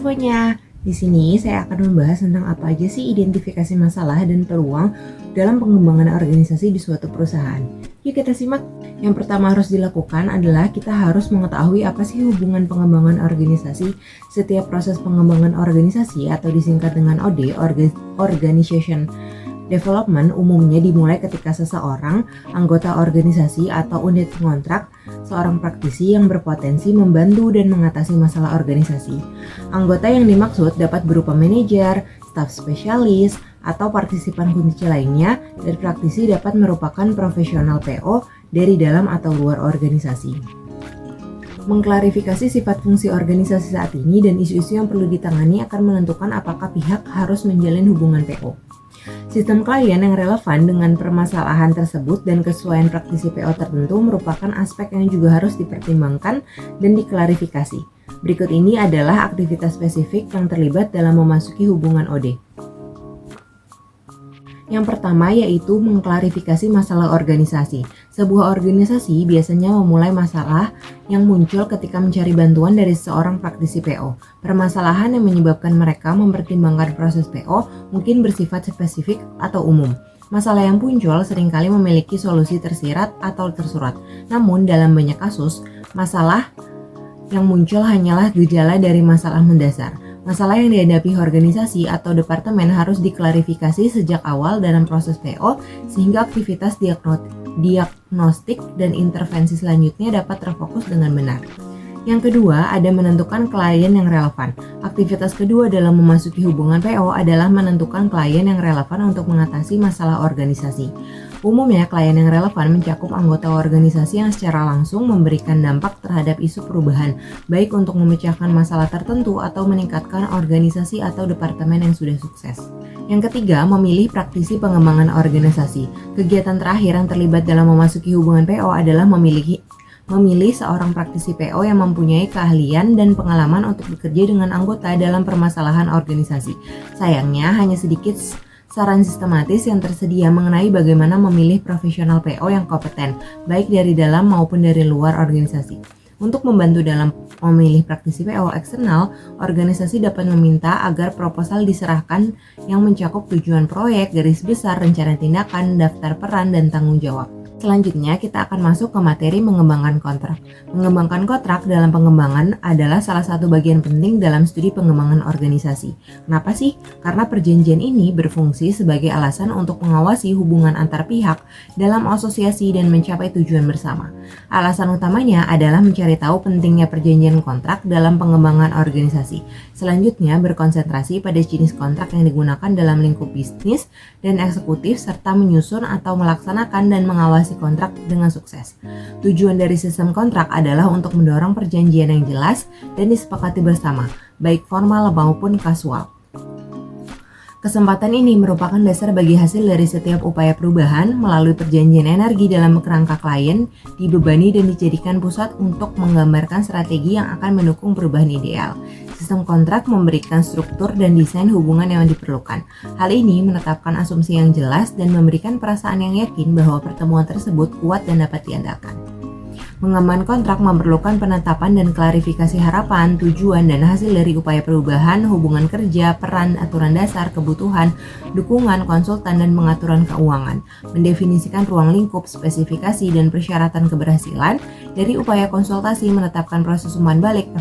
semuanya, di sini saya akan membahas tentang apa aja sih identifikasi masalah dan peluang dalam pengembangan organisasi di suatu perusahaan. Yuk kita simak. Yang pertama harus dilakukan adalah kita harus mengetahui apa sih hubungan pengembangan organisasi. Setiap proses pengembangan organisasi atau disingkat dengan OD, Organization Development, umumnya dimulai ketika seseorang, anggota organisasi atau unit pengontrak, seorang praktisi yang berpotensi membantu dan mengatasi masalah organisasi. Anggota yang dimaksud dapat berupa manajer, staf spesialis, atau partisipan kunci lainnya, dan praktisi dapat merupakan profesional PO dari dalam atau luar organisasi. Mengklarifikasi sifat fungsi organisasi saat ini dan isu-isu yang perlu ditangani akan menentukan apakah pihak harus menjalin hubungan PO. Sistem klien yang relevan dengan permasalahan tersebut dan kesesuaian praktisi PO tertentu merupakan aspek yang juga harus dipertimbangkan dan diklarifikasi. Berikut ini adalah aktivitas spesifik yang terlibat dalam memasuki hubungan OD. Yang pertama yaitu mengklarifikasi masalah organisasi. Sebuah organisasi biasanya memulai masalah yang muncul ketika mencari bantuan dari seorang praktisi PO. Permasalahan yang menyebabkan mereka mempertimbangkan proses PO mungkin bersifat spesifik atau umum. Masalah yang muncul seringkali memiliki solusi tersirat atau tersurat. Namun dalam banyak kasus, masalah yang muncul hanyalah gejala dari masalah mendasar. Masalah yang dihadapi organisasi atau departemen harus diklarifikasi sejak awal dalam proses PO sehingga aktivitas diagnostik dan intervensi selanjutnya dapat terfokus dengan benar. Yang kedua, ada menentukan klien yang relevan. Aktivitas kedua dalam memasuki hubungan PO adalah menentukan klien yang relevan untuk mengatasi masalah organisasi. Umumnya, klien yang relevan mencakup anggota organisasi yang secara langsung memberikan dampak terhadap isu perubahan, baik untuk memecahkan masalah tertentu atau meningkatkan organisasi atau departemen yang sudah sukses. Yang ketiga, memilih praktisi pengembangan organisasi. Kegiatan terakhir yang terlibat dalam memasuki hubungan PO adalah memilih seorang praktisi PO yang mempunyai keahlian dan pengalaman untuk bekerja dengan anggota dalam permasalahan organisasi. Sayangnya, hanya sedikit saran sistematis yang tersedia mengenai bagaimana memilih profesional PO yang kompeten, baik dari dalam maupun dari luar organisasi. Untuk membantu dalam memilih praktisi PO eksternal, organisasi dapat meminta agar proposal diserahkan yang mencakup tujuan proyek, garis besar, rencana tindakan, daftar peran, dan tanggung jawab. Selanjutnya, kita akan masuk ke materi mengembangkan kontrak. Mengembangkan kontrak dalam pengembangan adalah salah satu bagian penting dalam studi pengembangan organisasi. Kenapa sih? Karena perjanjian ini berfungsi sebagai alasan untuk mengawasi hubungan antar pihak dalam asosiasi dan mencapai tujuan bersama. Alasan utamanya adalah mencari tahu pentingnya perjanjian kontrak dalam pengembangan organisasi. Selanjutnya, berkonsentrasi pada jenis kontrak yang digunakan dalam lingkup bisnis dan eksekutif serta menyusun atau melaksanakan dan mengawasi kontrak dengan sukses. Tujuan dari sistem kontrak adalah untuk mendorong perjanjian yang jelas dan disepakati bersama, baik formal maupun kasual. Kesempatan ini merupakan dasar bagi hasil dari setiap upaya perubahan melalui perjanjian energi dalam kerangka klien, dibebani dan dijadikan pusat untuk menggambarkan strategi yang akan mendukung perubahan ideal. Sistem kontrak memberikan struktur dan desain hubungan yang diperlukan. Hal ini menetapkan asumsi yang jelas dan memberikan perasaan yang yakin bahwa pertemuan tersebut kuat dan dapat diandalkan. Mengemban kontrak memerlukan penetapan dan klarifikasi harapan, tujuan, dan hasil dari upaya perubahan, hubungan kerja, peran, aturan dasar, kebutuhan, dukungan, konsultan, dan pengaturan keuangan. Mendefinisikan ruang lingkup, spesifikasi, dan persyaratan keberhasilan. Dari upaya konsultasi, menetapkan proses umpan balik,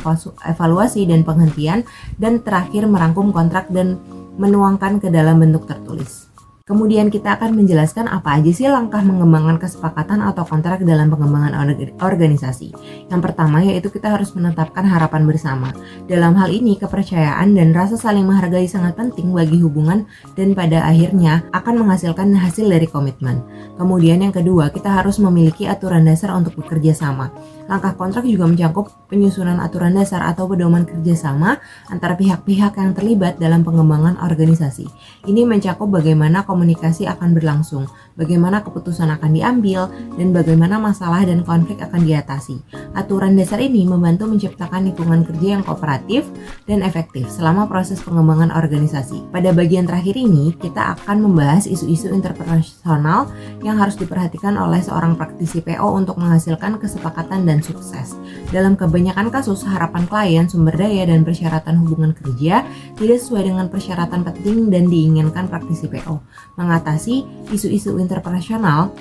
evaluasi, dan penghentian. Dan terakhir merangkum kontrak dan menuangkan ke dalam bentuk tertulis. Kemudian kita akan menjelaskan apa aja sih langkah mengembangkan kesepakatan atau kontrak dalam pengembangan organisasi. Yang pertama yaitu kita harus menetapkan harapan bersama. Dalam hal ini kepercayaan dan rasa saling menghargai sangat penting bagi hubungan dan pada akhirnya akan menghasilkan hasil dari komitmen. Kemudian yang kedua kita harus memiliki aturan dasar untuk bekerja sama. Langkah kontrak juga mencakup penyusunan aturan dasar atau pedoman kerjasama antara pihak-pihak yang terlibat dalam pengembangan organisasi. Ini mencakup bagaimana komunikasi akan berlangsung, bagaimana keputusan akan diambil, dan bagaimana masalah dan konflik akan diatasi. Aturan dasar ini membantu menciptakan lingkungan kerja yang kooperatif dan efektif selama proses pengembangan organisasi. Pada bagian terakhir ini, kita akan membahas isu-isu interpersonal yang harus diperhatikan oleh seorang praktisi PO untuk menghasilkan kesepakatan dan sukses. Dalam kebanyakan kasus, harapan klien, sumber daya, dan persyaratan hubungan kerja tidak sesuai dengan persyaratan penting dan diinginkan praktisi PO. Mengatasi isu-isu interpersonal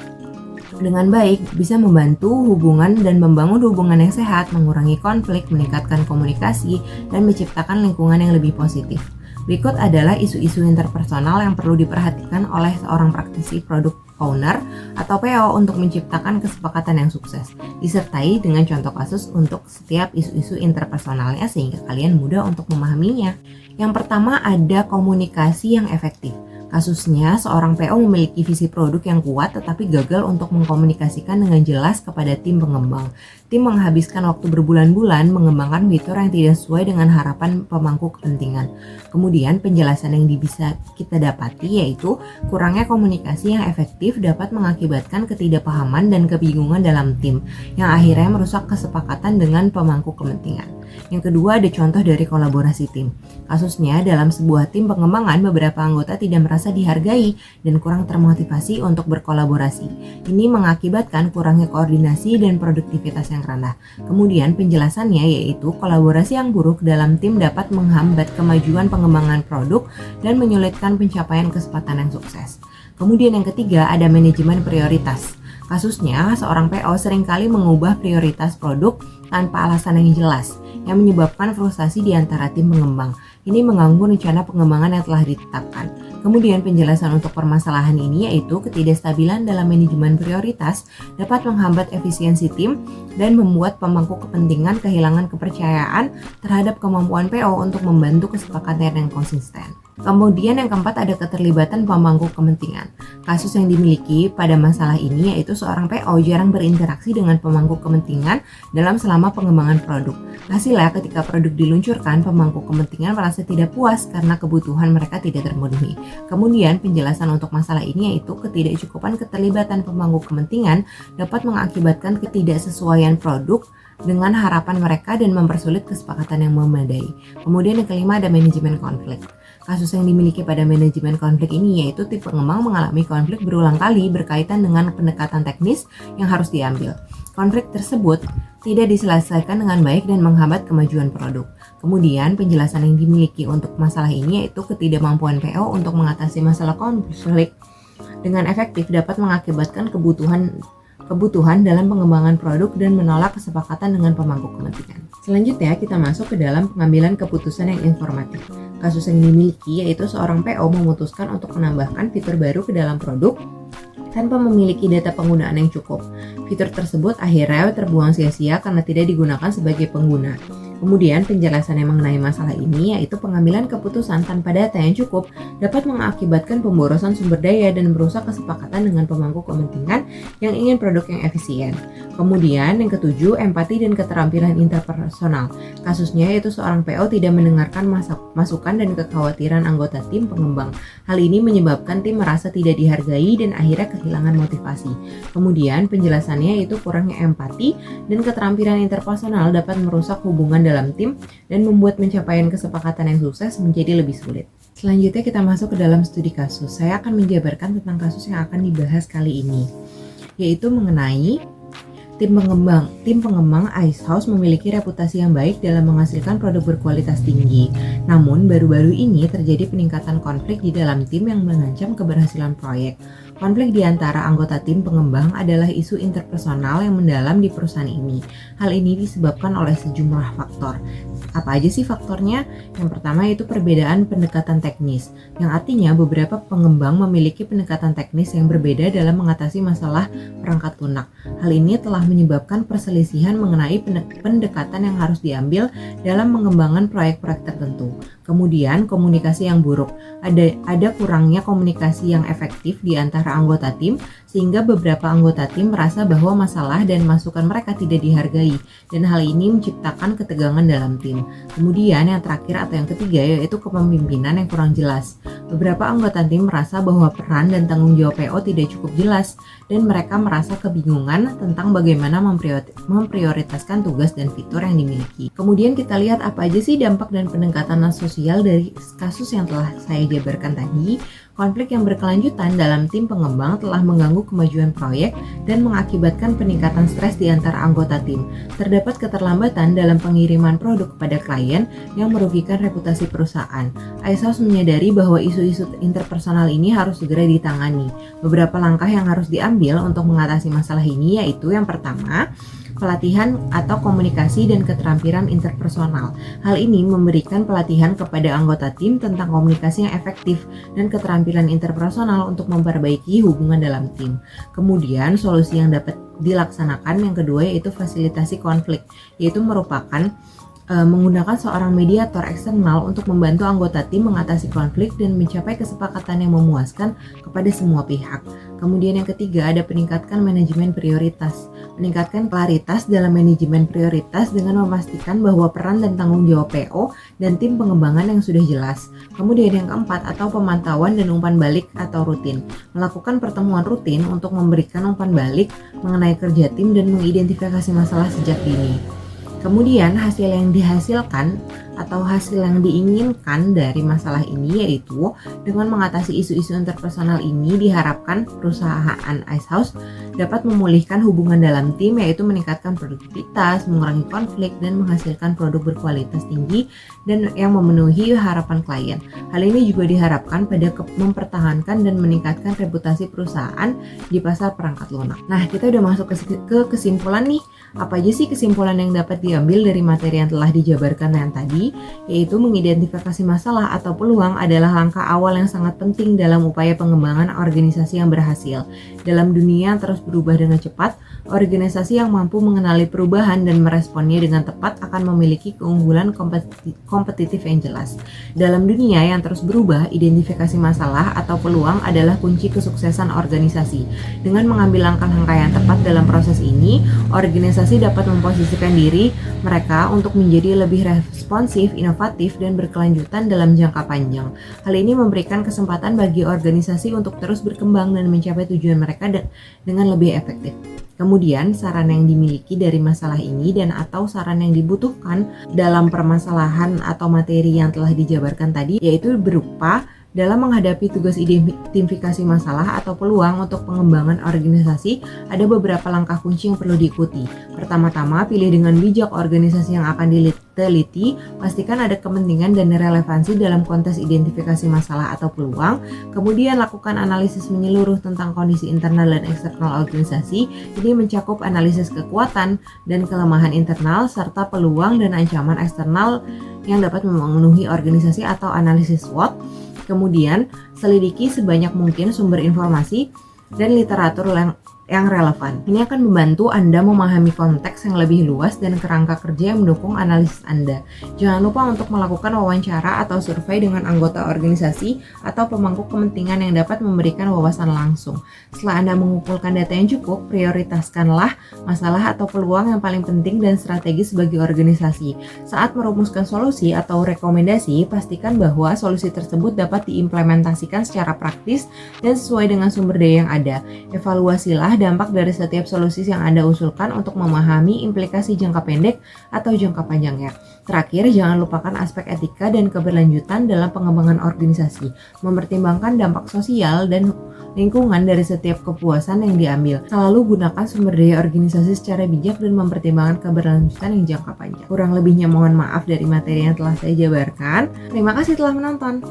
dengan baik bisa membantu hubungan dan membangun hubungan yang sehat, mengurangi konflik, meningkatkan komunikasi, dan menciptakan lingkungan yang lebih positif. Berikut adalah isu-isu interpersonal yang perlu diperhatikan oleh seorang praktisi product owner atau PO untuk menciptakan kesepakatan yang sukses, disertai dengan contoh kasus untuk setiap isu-isu interpersonalnya sehingga kalian mudah untuk memahaminya. Yang pertama ada komunikasi yang efektif. Kasusnya, seorang PO memiliki visi produk yang kuat tetapi gagal untuk mengkomunikasikan dengan jelas kepada tim pengembang. Tim menghabiskan waktu berbulan-bulan mengembangkan fitur yang tidak sesuai dengan harapan pemangku kepentingan. Kemudian penjelasan yang bisa kita dapati yaitu kurangnya komunikasi yang efektif dapat mengakibatkan ketidakpahaman dan kebingungan dalam tim yang akhirnya merusak kesepakatan dengan pemangku kepentingan. Yang kedua ada contoh dari kolaborasi tim. Kasusnya dalam sebuah tim pengembangan beberapa anggota tidak merasa dihargai dan kurang termotivasi untuk berkolaborasi. Ini mengakibatkan kurangnya koordinasi dan produktivitas yang rendah. Kemudian penjelasannya yaitu kolaborasi yang buruk dalam tim dapat menghambat kemajuan pengembangan produk dan menyulitkan pencapaian kesempatan yang sukses. Kemudian yang ketiga ada manajemen prioritas. Kasusnya seorang PO seringkali mengubah prioritas produk tanpa alasan yang jelas, yang menyebabkan frustasi di antara tim pengembang. Ini mengganggu rencana pengembangan yang telah ditetapkan. Kemudian penjelasan untuk permasalahan ini yaitu ketidakstabilan dalam manajemen prioritas dapat menghambat efisiensi tim dan membuat pemangku kepentingan kehilangan kepercayaan terhadap kemampuan PO untuk membantu kesepakatan yang konsisten. Kemudian yang keempat ada keterlibatan pemangku kepentingan. Kasus yang dimiliki pada masalah ini yaitu seorang PO jarang berinteraksi dengan pemangku kepentingan dalam selama pengembangan produk. Hasilnya ketika produk diluncurkan, pemangku kepentingan merasa tidak puas karena kebutuhan mereka tidak terpenuhi. Kemudian penjelasan untuk masalah ini yaitu ketidakcukupan keterlibatan pemangku kepentingan dapat mengakibatkan ketidaksesuaian produk dengan harapan mereka dan mempersulit kesepakatan yang memadai. Kemudian yang kelima ada manajemen konflik. Kasus yang dimiliki pada manajemen konflik ini yaitu tim pengembang mengalami konflik berulang kali berkaitan dengan pendekatan teknis yang harus diambil. Konflik tersebut tidak diselesaikan dengan baik dan menghambat kemajuan produk. Kemudian penjelasan yang dimiliki untuk masalah ini yaitu ketidakmampuan PO untuk mengatasi masalah konflik dengan efektif dapat mengakibatkan kebutuhan dalam pengembangan produk dan menolak kesepakatan dengan pemangku kepentingan. Selanjutnya kita masuk ke dalam pengambilan keputusan yang informatif. Kasus yang dimiliki yaitu seorang PO memutuskan untuk menambahkan fitur baru ke dalam produk tanpa memiliki data penggunaan yang cukup. Fitur tersebut akhirnya terbuang sia-sia karena tidak digunakan sebagai pengguna. Kemudian penjelasan yang mengenai masalah ini yaitu pengambilan keputusan tanpa data yang cukup dapat mengakibatkan pemborosan sumber daya dan merusak kesepakatan dengan pemangku kepentingan yang ingin produk yang efisien. Kemudian yang ketujuh, empati dan keterampilan interpersonal. Kasusnya yaitu seorang PO tidak mendengarkan masukan dan kekhawatiran anggota tim pengembang. Hal ini menyebabkan tim merasa tidak dihargai dan akhirnya kehilangan motivasi. Kemudian penjelasannya yaitu kurangnya empati dan keterampilan interpersonal dapat merusak hubungan dalam tim dan membuat pencapaian kesepakatan yang sukses menjadi lebih sulit. Selanjutnya kita masuk ke dalam studi kasus. Saya akan menjabarkan tentang kasus yang akan dibahas kali ini, yaitu mengenai tim pengembang Ice House memiliki reputasi yang baik dalam menghasilkan produk berkualitas tinggi. Namun baru-baru ini terjadi peningkatan konflik di dalam tim yang mengancam keberhasilan proyek. Konflik di antara anggota tim pengembang adalah isu interpersonal yang mendalam di perusahaan ini. Hal ini disebabkan oleh sejumlah faktor. Apa aja sih faktornya? Yang pertama yaitu perbedaan pendekatan teknis, yang artinya beberapa pengembang memiliki pendekatan teknis yang berbeda dalam mengatasi masalah perangkat lunak. Hal ini telah menyebabkan perselisihan mengenai pendekatan yang harus diambil dalam mengembangkan proyek-proyek tertentu. Kemudian komunikasi yang buruk. Ada kurangnya komunikasi yang efektif di antara para anggota tim, sehingga beberapa anggota tim merasa bahwa masalah dan masukan mereka tidak dihargai, dan hal ini menciptakan ketegangan dalam tim. Kemudian yang terakhir atau yang ketiga yaitu kepemimpinan yang kurang jelas. Beberapa anggota tim merasa bahwa peran dan tanggung jawab PO tidak cukup jelas, dan mereka merasa kebingungan tentang bagaimana memprioritaskan tugas dan fitur yang dimiliki. Kemudian kita lihat apa aja sih dampak dan pendekatan sosial dari kasus yang telah saya jabarkan tadi. Konflik yang berkelanjutan dalam tim pengembang telah mengganggu kemajuan proyek dan mengakibatkan peningkatan stres di antara anggota tim. Terdapat keterlambatan dalam pengiriman produk kepada klien yang merugikan reputasi perusahaan. Icehouse menyadari bahwa isu-isu interpersonal ini harus segera ditangani. Beberapa langkah yang harus diambil untuk mengatasi masalah ini yaitu yang pertama, pelatihan atau komunikasi dan keterampilan interpersonal. Hal ini memberikan pelatihan kepada anggota tim tentang komunikasi yang efektif dan keterampilan interpersonal untuk memperbaiki hubungan dalam tim. Kemudian solusi yang dapat dilaksanakan yang kedua yaitu fasilitasi konflik, yaitu merupakan menggunakan seorang mediator eksternal untuk membantu anggota tim mengatasi konflik dan mencapai kesepakatan yang memuaskan kepada semua pihak. Kemudian yang ketiga ada peningkatkan manajemen prioritas. Meningkatkan klaritas dalam manajemen prioritas dengan memastikan bahwa peran dan tanggung jawab PO dan tim pengembangan yang sudah jelas. Kemudian yang keempat atau pemantauan dan umpan balik atau rutin. Melakukan pertemuan rutin untuk memberikan umpan balik mengenai kerja tim dan mengidentifikasi masalah sejak dini. Kemudian hasil yang dihasilkan atau hasil yang diinginkan dari masalah ini yaitu dengan mengatasi isu-isu interpersonal ini diharapkan perusahaan Icehouse dapat memulihkan hubungan dalam tim, yaitu meningkatkan produktivitas, mengurangi konflik, dan menghasilkan produk berkualitas tinggi dan yang memenuhi harapan klien. Hal ini juga diharapkan pada mempertahankan dan meningkatkan reputasi perusahaan di pasar perangkat lunak. Nah, kita udah masuk ke kesimpulan nih. Apa aja sih kesimpulan yang dapat diambil dari materi yang telah dijabarkan yang tadi? Yaitu mengidentifikasi masalah atau peluang adalah langkah awal yang sangat penting dalam upaya pengembangan organisasi yang berhasil. Dalam dunia yang terus berubah dengan cepat, organisasi yang mampu mengenali perubahan dan meresponnya dengan tepat akan memiliki keunggulan kompetitif yang jelas. Dalam dunia yang terus berubah, identifikasi masalah atau peluang adalah kunci kesuksesan organisasi. Dengan mengambil langkah-langkah yang tepat dalam proses ini, organisasi dapat memposisikan diri mereka untuk menjadi lebih responsif, inovatif, dan berkelanjutan dalam jangka panjang. Hal ini memberikan kesempatan bagi organisasi untuk terus berkembang dan mencapai tujuan mereka dengan lebih efektif. Kemudian, saran yang dimiliki dari masalah ini dan atau saran yang dibutuhkan dalam permasalahan atau materi yang telah dijabarkan tadi yaitu berupa dalam menghadapi tugas identifikasi masalah atau peluang untuk pengembangan organisasi, ada beberapa langkah kunci yang perlu diikuti. Pertama-tama, pilih dengan bijak organisasi yang akan diteliti, pastikan ada kepentingan dan relevansi dalam konteks identifikasi masalah atau peluang. Kemudian, lakukan analisis menyeluruh tentang kondisi internal dan eksternal organisasi. Ini mencakup analisis kekuatan dan kelemahan internal, serta peluang dan ancaman eksternal yang dapat memenuhi organisasi atau analisis SWOT. Kemudian, selidiki sebanyak mungkin sumber informasi dan literatur yang relevan. Ini akan membantu Anda memahami konteks yang lebih luas dan kerangka kerja yang mendukung analisis Anda. Jangan lupa untuk melakukan wawancara atau survei dengan anggota organisasi atau pemangku kepentingan yang dapat memberikan wawasan langsung. Setelah Anda mengumpulkan data yang cukup, prioritaskanlah masalah atau peluang yang paling penting dan strategis bagi organisasi. Saat merumuskan solusi atau rekomendasi, pastikan bahwa solusi tersebut dapat diimplementasikan secara praktis dan sesuai dengan sumber daya yang ada. Evaluasilah dampak dari setiap solusi yang Anda usulkan untuk memahami implikasi jangka pendek atau jangka panjangnya. Terakhir, jangan lupakan aspek etika dan keberlanjutan dalam pengembangan organisasi. Mempertimbangkan dampak sosial dan lingkungan dari setiap kepuasan yang diambil. Selalu gunakan sumber daya organisasi secara bijak dan mempertimbangkan keberlanjutan yang jangka panjang. Kurang lebihnya mohon maaf dari materi yang telah saya jabarkan. Terima kasih telah menonton.